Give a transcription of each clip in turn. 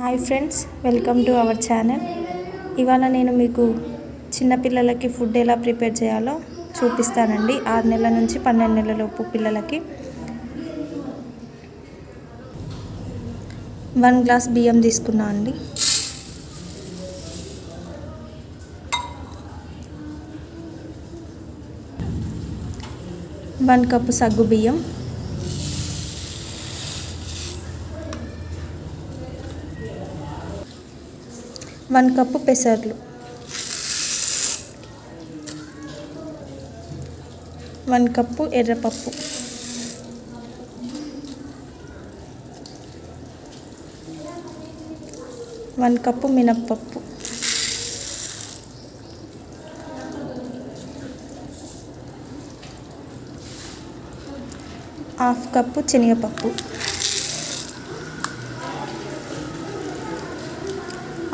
Hi friends, welcome to our channel. ఇవాళ నేను మీకు చిన్నపిల్లలకి ఫుడ్ ఎలా ప్రిపేర్ చేయాలో చూపిస్తానండి. 6 నెలల నుంచి 12 నెలలలోపు పిల్లలకి 1 గ్లాస్ బియ్యం తీసుకున్నా అండి. వన్ కప్పు సగ్గు బియ్యం, 1 కప్పు పెసర్లు, 1 కప్పు ఎర్రపప్పు, 1 కప్పు మినప్పప్పు, 1/2 కప్పు శనగపప్పు,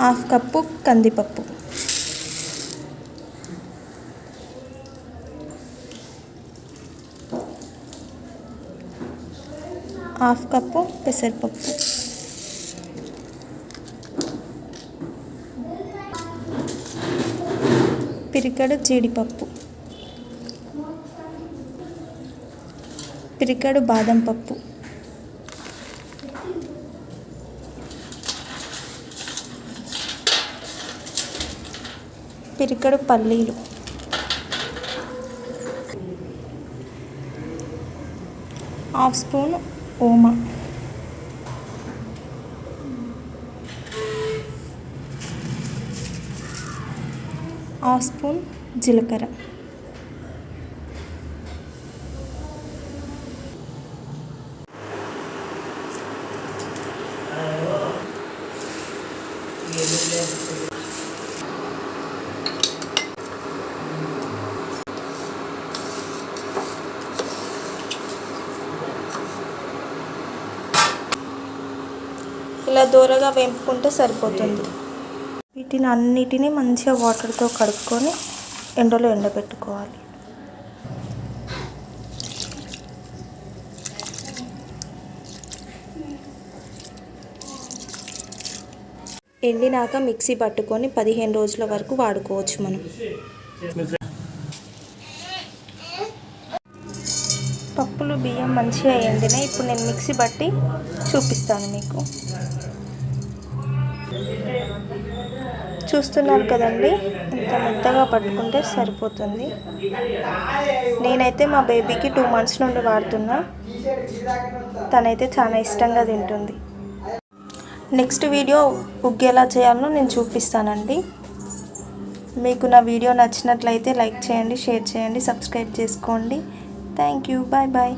1/2 కప్పు కందిపప్పు, 1/2 కప్పు పెసరపప్పు, పిరికెడు జీడిపప్పు, పిరికెడు బాదం పప్పు, పిరికెడు పల్లీలు, 1/2 స్పూన్ ఓమా, 1/2 స్పూన్ జీలకర్ర, ఇలా దూరగా వేపుకుంటే సరిపోతుంది. వీటిని అన్నిటినీ మంచిగా వాటర్తో కడుక్కొని ఎండలో ఎండబెట్టుకోవాలి. ఎండినాక మిక్సీ పట్టుకొని 15 రోజుల వరకు వాడుకోవచ్చు మనం. పప్పులు బియ్యం మంచిగా ఎండినాయి. ఇప్పుడు నేను మిక్సీ పట్టి చూపిస్తాను మీకు. చూస్తున్నారు కదండి, ఇంత మెత్తగా పట్టుకుంటే సరిపోతుంది. నేనైతే మా బేబీకి 2 months నుండి వాడుతున్నా. తనైతే చాలా ఇష్టంగా తింటుంది. నెక్స్ట్ వీడియో ఉగ్గు ఎలా చేయాలో నేను చూపిస్తానండి. మీకు నా వీడియో నచ్చినట్లయితే లైక్ చేయండి, షేర్ చేయండి, సబ్స్క్రైబ్ చేసుకోండి. Thank you. Bye bye.